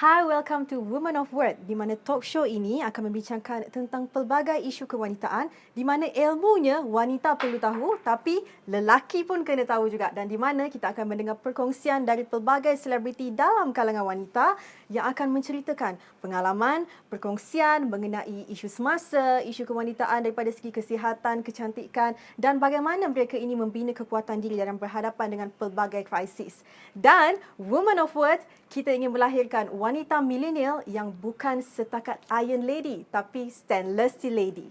Hi, welcome to Women of Word, di mana talk show ini akan membincangkan tentang pelbagai isu kewanitaan di mana ilmunya wanita perlu tahu tapi lelaki pun kena tahu juga, dan di mana kita akan mendengar perkongsian dari pelbagai selebriti dalam kalangan wanita yang akan menceritakan pengalaman, perkongsian mengenai isu semasa, isu kewanitaan daripada segi kesihatan, kecantikan dan bagaimana mereka ini membina kekuatan diri dalam berhadapan dengan pelbagai krisis. Dan Women of Word, kita ingin melahirkan wanita milenial yang bukan setakat Iron Lady tapi Stainless Steel Lady.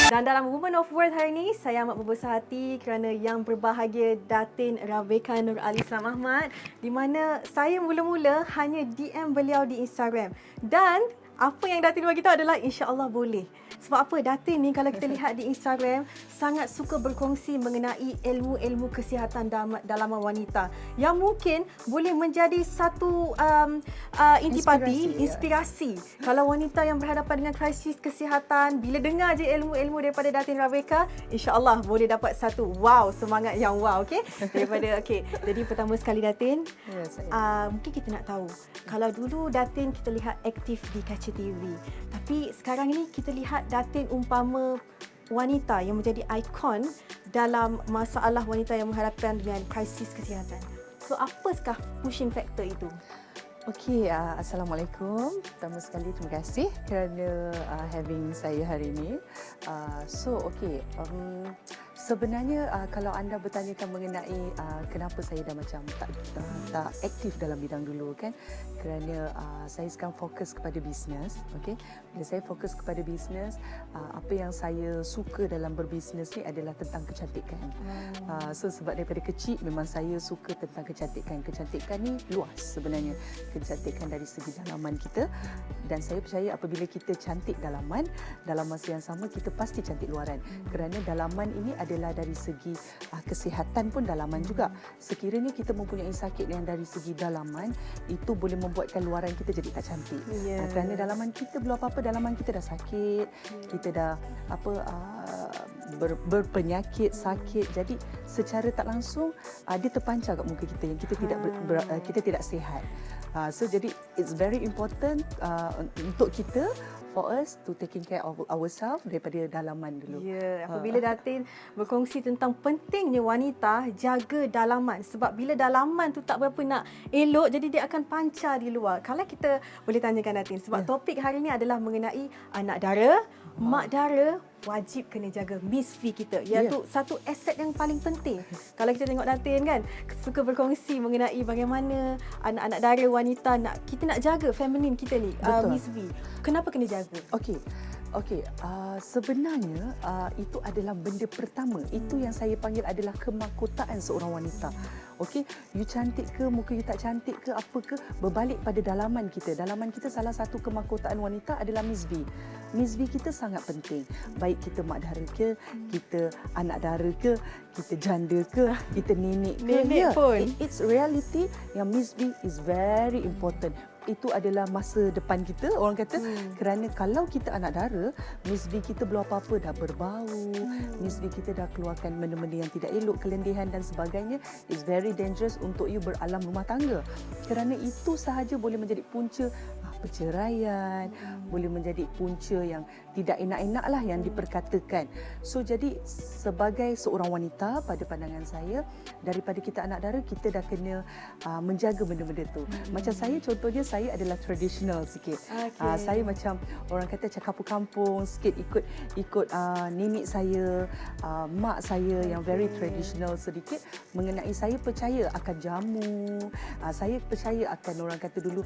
Dan dalam Women of Word hari ini, saya amat berbesar hati kerana yang berbahagia Datin Raveka Nur Ali Islam Ahmad, di mana saya mula-mula hanya DM beliau di Instagram. Dan apa yang Datin bagi tahu adalah insya-Allah boleh. Sebab apa? Datin ni kalau kita lihat di Instagram sangat suka berkongsi mengenai ilmu-ilmu kesihatan dalaman wanita yang mungkin boleh menjadi satu intipati, inspirasi. Kalau wanita yang berhadapan dengan krisis kesihatan, bila dengar je ilmu-ilmu daripada Datin Raveka, insya-Allah boleh dapat satu wow, semangat yang wow, okey? Jadi pertama sekali Datin, mungkin kita nak tahu, kalau dulu Datin kita lihat aktif di kaca TV, tapi sekarang ini kita lihat Datin umpama wanita yang menjadi ikon dalam masalah wanita yang menghadapkan dengan krisis kesihatan. So apakah pushing factor itu? Okey, Assalamualaikum. Pertama sekali terima kasih kerana having saya hari ini. Sebenarnya kalau anda bertanyakan mengenai kenapa saya dah macam tak aktif dalam bidang dulu kan, kerana saya sekarang fokus kepada bisnes. Okey, bila saya fokus kepada bisnes, apa yang saya suka dalam berbisnes ni adalah tentang kecantikan. So sebab daripada kecil memang saya suka tentang kecantikan. Kecantikan ni luas sebenarnya, kecantikan dari segi dalaman kita, dan saya percaya apabila kita cantik dalaman, dalam masa yang sama kita pasti cantik luaran, kerana dalaman ini adalah dari segi kesihatan pun dalaman juga. Sekiranya kita mempunyai sakit yang dari segi dalaman, itu boleh membuatkan luaran kita jadi tak cantik. Kerana dalaman kita belum apa-apa, dalaman kita dah sakit, kita dah berpenyakit, sakit. Jadi secara tak langsung dia terpancar kat muka kita yang kita kita tidak sihat. So jadi it's very important untuk kita, for us to taking care of ourselves daripada dalaman dulu. Apabila Datin berkongsi tentang pentingnya wanita jaga dalaman, sebab bila dalaman tu tak berapa nak elok, jadi dia akan pancar di luar. Kalau kita boleh tanyakan Datin, sebab topik hari ini adalah mengenai anak dara, mak dara wajib kena jaga Miss V kita, iaitu satu aset yang paling penting. Kalau kita tengok Datin kan, suka berkongsi mengenai bagaimana anak-anak dara wanita kita nak jaga feminin kita ni, Miss V. Kenapa kena jaga? Okey, sebenarnya itu adalah benda pertama. Itu yang saya panggil adalah kemahkotaan seorang wanita. Okey, you cantik ke, muka you tak cantik ke, apa ke, berbalik pada dalaman kita. Dalaman kita salah satu kemahkotaan wanita adalah Miss V. Miss V kita sangat penting. Baik kita mak dara ke, kita anak dara ke, kita janda ke, kita nenek ke. Nenek pun. It's reality yang Miss V is very important. Itu adalah masa depan kita, orang kata, kerana kalau kita anak dara, Miss V kita belum apa-apa dah berbau, Miss V kita dah keluarkan benda-benda yang tidak elok, kelendihan dan sebagainya. It's very dangerous untuk you beralam rumah tangga, kerana itu sahaja boleh menjadi punca perceraian, boleh menjadi punca yang tidak enak-enak lah yang diperkatakan. So jadi sebagai seorang wanita, pada pandangan saya, daripada kita anak dara, kita dah kena menjaga benda-benda tu. Macam saya, contohnya saya adalah traditional sikit. Saya macam orang kata cakap kampung sikit, ikut nenek saya, mak saya yang very traditional sedikit. Mengenai saya percaya akan jamu, saya percaya akan orang kata dulu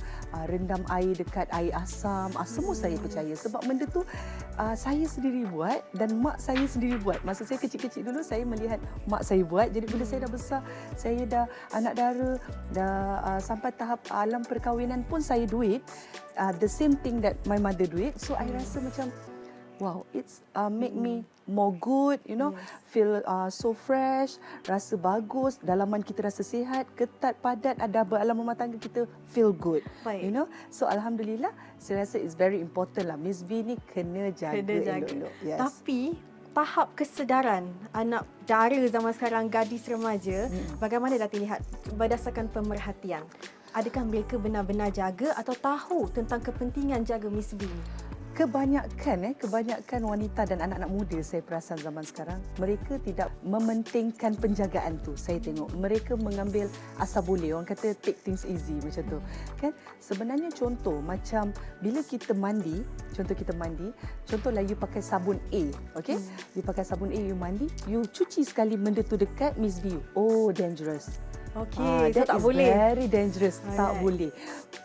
rendam air dekat air asam, semua saya percaya sebab benda tu saya sendiri buat dan mak saya sendiri buat. Masa saya kecil-kecil dulu saya melihat mak saya buat, jadi bila saya dah besar, saya dah anak dara, dah sampai tahap alam perkahwinan pun saya do it, the same thing that my mother do it. So I rasa macam wow, it's make me more good, feel so fresh, rasa bagus, dalaman kita rasa sihat, ketat, padat, ada alam rumah tangga kita feel good. Baik. So alhamdulillah, saya rasa it's very important lah. Miss B ni kena jaga elok-elok. Yes. Tapi tahap kesedaran anak dara zaman sekarang, gadis remaja, bagaimana Datin lihat berdasarkan pemerhatian? Adakah mereka benar-benar jaga atau tahu tentang kepentingan jaga Miss B? Kebanyakan wanita dan anak-anak muda saya perasan zaman sekarang, mereka tidak mementingkan penjagaan tu. Saya tengok mereka mengambil asal boleh, orang kata take things easy macam tu. Kan? Sebenarnya contoh macam bila kita mandi, contohlah you pakai sabun A, okey? You pakai sabun A, you mandi, you cuci sekali benda tu dekat Miss B. Oh, dangerous. Okey, so that tak is boleh. Very dangerous. Alright. Tak boleh.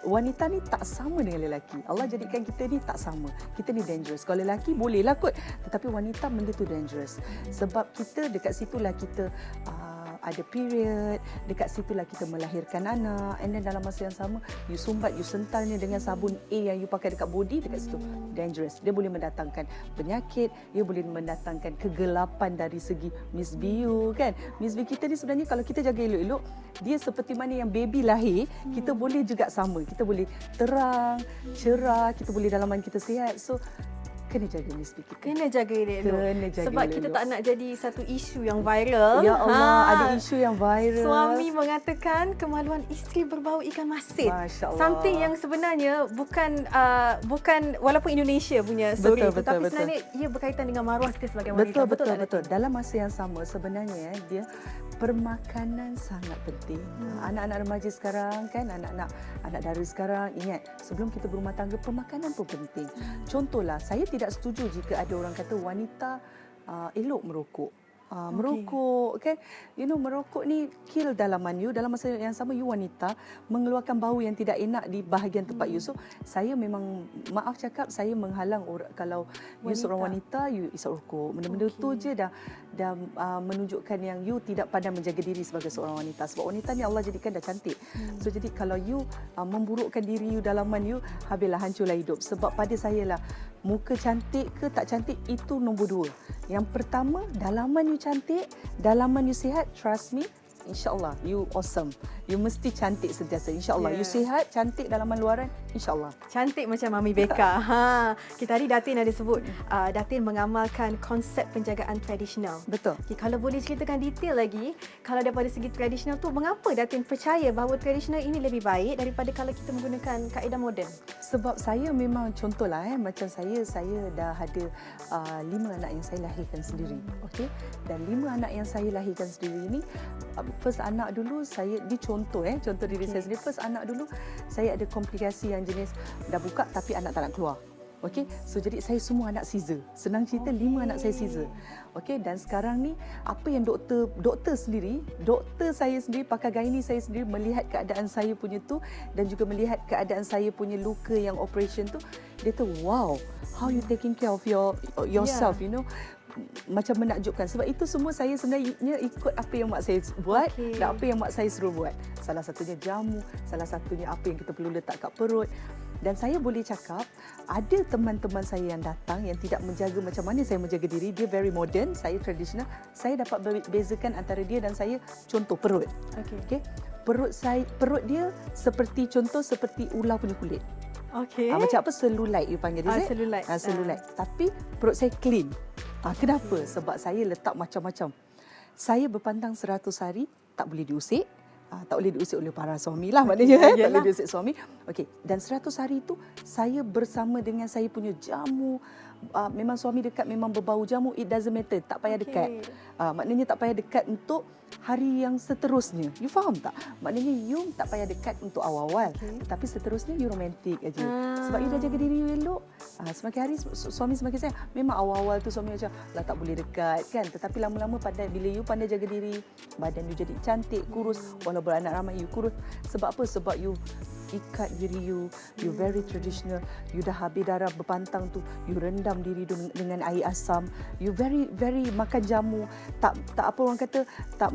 Wanita ni tak sama dengan lelaki. Allah jadikan kita ni tak sama. Kita ni dangerous. Kalau lelaki bolehlah kot, tetapi wanita benda tu dangerous. Sebab kita dekat situlah kita ada period, dekat situlah kita melahirkan anak, and then dalam masa yang sama you sumbat, you sentalnya dengan sabun A yang you pakai dekat body, dekat situ dangerous. Dia boleh mendatangkan penyakit, dia boleh mendatangkan kegelapan dari segi Miss B kan. Miss B kita ni sebenarnya kalau kita jaga elok-elok, dia seperti mana yang baby lahir, kita boleh juga sama. Kita boleh terang, cerah, kita boleh dalaman kita sihat. So kena jaga Miss B kita. Kena jaga elok-elok. Kena jaga Sebab kita tak nak jadi satu isu yang viral. Ya Allah, ada isu yang viral. Suami mengatakan kemaluan isteri berbau ikan masin. Masya Allah. Something yang sebenarnya bukan walaupun Indonesia punya story Betul, itu, betul, tapi betul. sebenarnya ia berkaitan dengan maruah kita sebagai wanita. Betul. Dalam masa yang sama sebenarnya dia permakanan sangat penting. Anak-anak remaja sekarang kan, anak dara sekarang, ingat sebelum kita berumah tangga, permakanan pun penting. Contohlah, saya tidak setuju jika ada orang kata wanita elok merokok. Merokok kan, merokok ni kill dalaman you. Dalam masa yang sama you wanita mengeluarkan bau yang tidak enak di bahagian tempat you. So saya memang maaf cakap, saya menghalang kalau you seorang wanita you isap rokok. Benda-benda tu je dah menunjukkan yang you tidak pandai menjaga diri sebagai seorang wanita. Sebab wanita ni Allah jadikan dah cantik. So jadi kalau you memburukkan diri you, dalaman you, habislah, hancurlah hidup. Sebab pada saya lah, muka cantik ke tak cantik itu nombor dua. Yang pertama, dalaman you cantik, dalaman you sihat, trust me, insya-Allah you awesome. You mesti cantik sentiasa, insya-Allah. You sihat, cantik, dalaman luaran, insya-Allah. Cantik macam Mami Becca. Kita tadi Datin ada sebut Datin mengamalkan konsep penjagaan tradisional. Betul. Okay, kalau boleh ceritakan detail lagi, kalau daripada segi tradisional tu, mengapa Datin percaya bahawa tradisional ini lebih baik daripada kalau kita menggunakan kaedah moden? Sebab saya memang contohlah macam saya dah ada 5 anak yang saya lahirkan sendiri. Okey. Dan 5 anak yang saya lahirkan sendiri ini, first anak dulu saya contoh diri saya sendiri, first anak dulu saya ada komplikasi yang jenis dah buka tapi anak tak nak keluar. Okey, so jadi saya semua anak Caesar. Senang cerita, 5 anak saya Caesar. Okey, dan sekarang ni apa yang doktor saya sendiri, pakar gynae saya sendiri melihat keadaan saya punya tu dan juga melihat keadaan saya punya luka yang operation tu, dia tu wow, how you taking care of yourself, macam menakjubkan. Sebab itu semua saya sebenarnya ikut apa yang mak saya buat dan apa yang mak saya suruh buat. Salah satunya jamu, salah satunya apa yang kita perlu letak kat perut. Dan saya boleh cakap, ada teman-teman saya yang datang yang tidak menjaga macam mana saya menjaga diri. Dia very modern, saya tradisional. Saya dapat bezakan antara dia dan saya. Contoh perut. Okay. Perut dia seperti ular punya kulit. Okey. Macam apa, selulite you panggil dia. Selulite. Tapi perut saya clean. Kenapa? Sebab saya letak macam-macam. Saya berpantang 100 hari tak boleh diusik. Tak boleh diusik oleh para suami lah maknanya. Tak boleh diusik suami. Okey. Dan 100 hari itu saya bersama dengan saya punya jamu. Memang suami dekat, memang berbau jamu, it doesn't matter. Tak payah dekat. Maknanya tak payah dekat untuk hari yang seterusnya. You faham tak? Maknanya you tak payah dekat untuk awal-awal. Tapi seterusnya you romantik aja. Sebab you dah jaga diri you elok. Semakin hari suami semakin sayang. Memang awal-awal tu suami macam lah tak boleh dekat kan. Tetapi lama-lama bila you pandai jaga diri, badan you jadi cantik, kurus. Walaupun anak ramai you kurus. Sebab apa? Sebab you ikat diri you very traditional, you dah habis darah berpantang tu, you rendam diri dengan air asam, you very makan jamu, tak apa orang kata, tak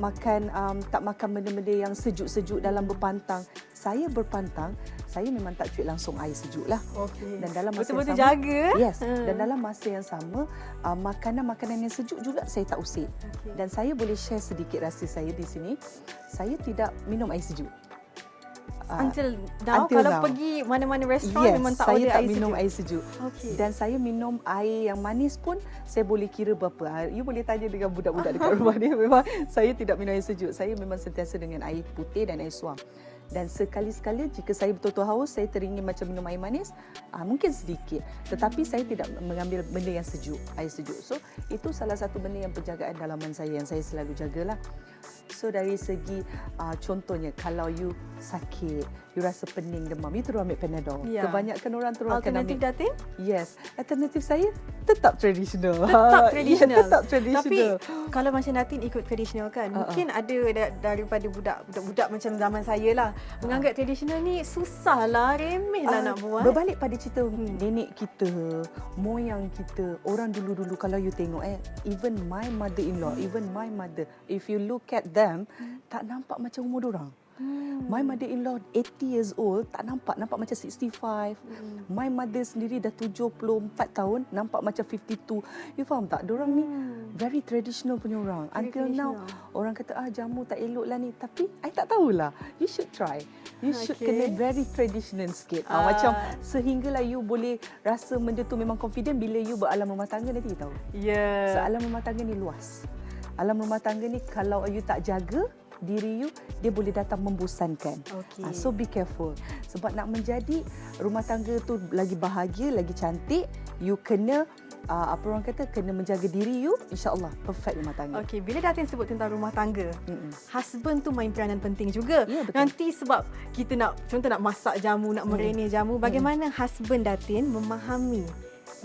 makan benda-benda yang sejuk-sejuk dalam berpantang. Saya berpantang, saya memang tak cuit langsung air sejuk lah. Okey. Dan dalam masa betul-betul yang sama, jaga. yes, dan dalam masa yang sama, makanan-makanan yang sejuk juga saya tak usik. Okey. Dan saya boleh share sedikit rahsia saya di sini. Saya tidak minum air sejuk. Until now, until kalau now. pergi mana-mana restoran Yes, memang tak saya order tak air minum sejuk. air sejuk. Okey. Dan saya minum air yang manis pun saya boleh kira berapa. You boleh tanya dengan budak-budak dekat rumah ni. Memang saya tidak minum air sejuk. Saya memang sentiasa dengan air putih dan air suam. Dan sekali-sekala jika saya betul-betul haus, saya teringin macam minum air manis, mungkin sedikit. Tetapi saya tidak mengambil benda yang sejuk, air sejuk. So, itu salah satu benda yang penjagaan dalaman saya yang saya selalu jagalah. So, dari segi contohnya, kalau you sakit, you rasa pening, demam, you terus ambil Panadol. Ya. Kebanyakan orang terus akan ambil. Alternatif datin? Yes. Alternatif saya tetap tradisional. Tetap tradisional. Ya, tetap tradisional. Tapi kalau macam Datin ikut tradisional kan, mungkin ada daripada budak-budak macam zaman saya lah, menganggap tradisional ni susah lah, remeh lah nak buat. Berbalik pada cerita nenek kita, moyang kita, orang dulu-dulu kalau you tengok even my mother-in-law, even my mother, if you look at them, tak nampak macam umur diorang. My mother-in-law 80 years old, tak nampak macam 65. My mother sendiri dah 74 tahun, nampak macam 52. You faham tak? Diorang ni very traditional punya orang. Very Until now, orang kata jamu tak elok lah ni. Tapi I tak tahulah. You should try. You should kena very traditional sikit. Macam sehinggalah you boleh rasa benda tu memang confident bila you beralam rumah tangga nanti you tahu. Ya. So, alam rumah tangga ni luas. Alam rumah tangga ni kalau you tak jaga diri you, dia boleh datang membosankan. Okey. So be careful. Sebab nak menjadi rumah tangga tu lagi bahagia, lagi cantik, you kena apa orang kata, kena menjaga diri you, insya-Allah perfect rumah tangga. Okey, bila Datin sebut tentang rumah tangga, husband tu main peranan penting juga. Ya, betul. Nanti sebab kita nak, contoh nak masak jamu, nak mereneh jamu, bagaimana husband Datin memahami,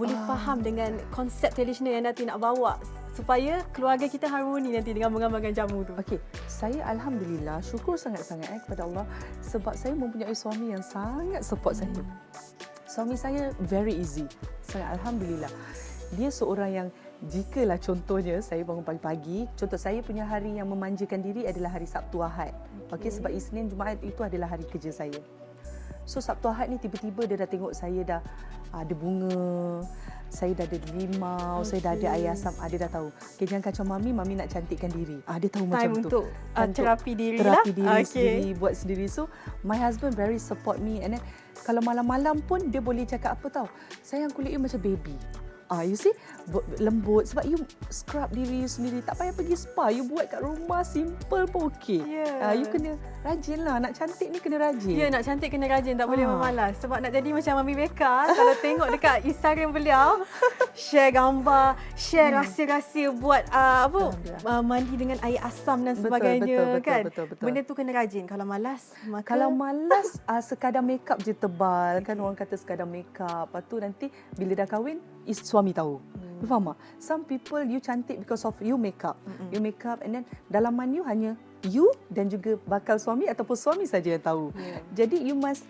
boleh faham dengan konsep tradisional yang Datin nak bawa supaya keluarga kita harmoni nanti dengan mengamalkan jamu tu. Okey, saya alhamdulillah syukur sangat-sangat kepada Allah sebab saya mempunyai suami yang sangat support saya. Suami saya very easy. Sangat alhamdulillah. Dia seorang yang jikalau contohnya saya bangun pagi-pagi, contoh saya punya hari yang memanjakan diri adalah hari Sabtu Ahad. Okey, sebab Isnin Jumaat itu adalah hari kerja saya. So Sabtu Ahad ni tiba-tiba dia dah tengok saya dah ada bunga, saya dah ada limau, saya dah ada air asam. Dia dah tahu. Okay, jangan kacau mami nak cantikkan diri. Dia tahu macam tu. Untuk terapi diri terapi lah. diri sendiri, buat sendiri. So, my husband very support me. And then, kalau malam-malam pun dia boleh cakap apa tahu. Sayang, kulit you macam baby. You see, lembut. Sebab you scrub diri you sendiri. Tak payah pergi spa. You buat kat rumah, simple pun okey. Yeah. You kena rajin lah. Nak cantik ni kena rajin. Ya, nak cantik kena rajin. Tak boleh memalas. Sebab nak jadi macam Mami Becca, kalau tengok dekat Instagram beliau, share gambar, share rahsia-rahsia buat mandi dengan air asam dan sebagainya. Betul. Benda tu kena rajin. Kalau malas, maka... Kalau malas, sekadar makeup je tebal. Kan orang kata sekadar makeup. Lepas tu nanti bila dah kahwin, suami tahu. You faham tak? Some people you cantik because of you makeup. You makeup and then dalaman you hanya you dan juga bakal suami ataupun suami saja yang tahu. Jadi you must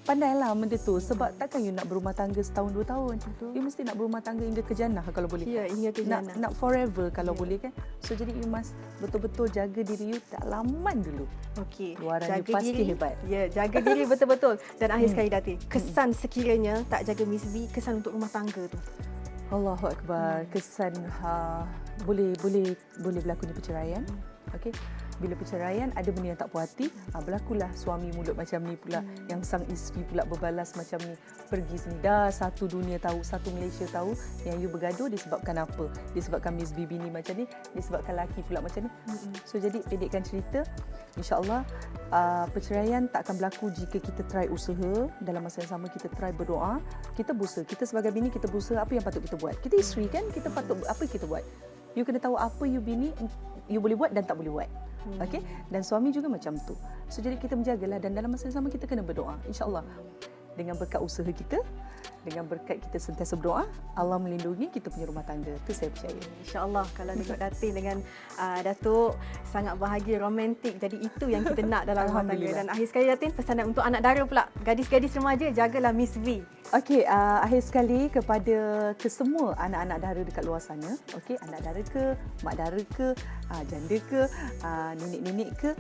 pandailah benda tu sebab takkan you nak berumah tangga setahun 2 tahun. You mesti nak berumah tangga hingga ke jannah kalau boleh. Ya, hingga ke jannah. Nak forever kalau boleh kan. So jadi you must betul-betul jaga diri you dalaman dulu. Okey. Luaran Jaga you pasti diri. hebat. Ya, jaga diri betul-betul. Dan akhir sekali Datin, kesan sekiranya tak jaga Miss B, kesan untuk rumah tangga tu. Allahu Akbar. Kesan boleh berlakunya perceraian. Okey. Bila perceraian ada benda yang tak puas hati, berlakulah suami mulut macam ni pula, yang sang isteri pula berbalas macam ni, pergi sini. Dah satu dunia tahu, satu Malaysia tahu yang you bergaduh disebabkan apa. Disebabkan Miss Bibi ni macam ni, disebabkan laki pula macam ni. So jadi pendekkan cerita, insya-Allah perceraian tak akan berlaku jika kita try usaha. Dalam masa yang sama kita try berdoa. Kita berusaha, kita sebagai bini kita berusaha apa yang patut kita buat. Kita isteri kan, kita patut apa kita buat. You kena tahu apa you bini you boleh buat dan tak boleh buat. Okey, dan suami juga macam tu. So jadi kita menjagalah dan dalam masa yang sama kita kena berdoa, insya-Allah. Dengan berkat usaha kita, dengan berkat kita sentiasa berdoa, Allah melindungi kita punya rumah tangga. Itu saya percaya. InsyaAllah kalau Datuk Datin dengan Datuk sangat bahagia, romantik. Jadi itu yang kita nak dalam rumah tangga. Alhamdulillah. Dan akhir sekali Datin, pesanan untuk anak dara pula. Gadis-gadis remaja, jagalah Miss V. Okey, akhir sekali kepada kesemua anak-anak dara dekat luar sana. Okey, anak dara ke, mak dara ke, janda ke, nenek-nenek ke,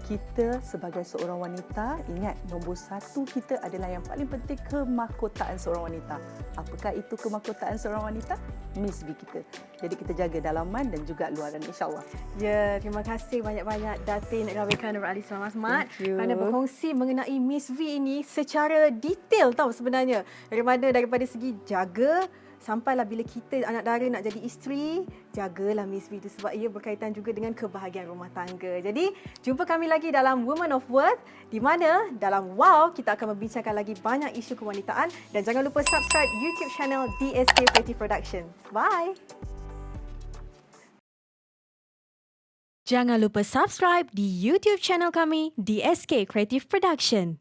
kita sebagai seorang wanita, ingat nombor satu kita adalah yang paling penting kemahkotaan seorang wanita. Apakah itu kemahkotaan seorang wanita? Miss V kita. Jadi kita jaga dalaman dan juga luaran, insyaAllah. Ya, terima kasih banyak-banyak Datin Raweka Nur Ali Islam Ahmad Thank you. kerana berkongsi mengenai Miss V ini secara detail tau sebenarnya. Daripada segi jaga sampailah bila kita anak dara nak jadi isteri, jagalah Miss V itu sebab ia berkaitan juga dengan kebahagiaan rumah tangga. Jadi, jumpa kami lagi dalam Woman of Worth di mana dalam WOW kita akan membincangkan lagi banyak isu kewanitaan dan jangan lupa subscribe YouTube channel DSK Creative Productions. Bye. Jangan lupa subscribe di YouTube channel kami DSK Creative Production.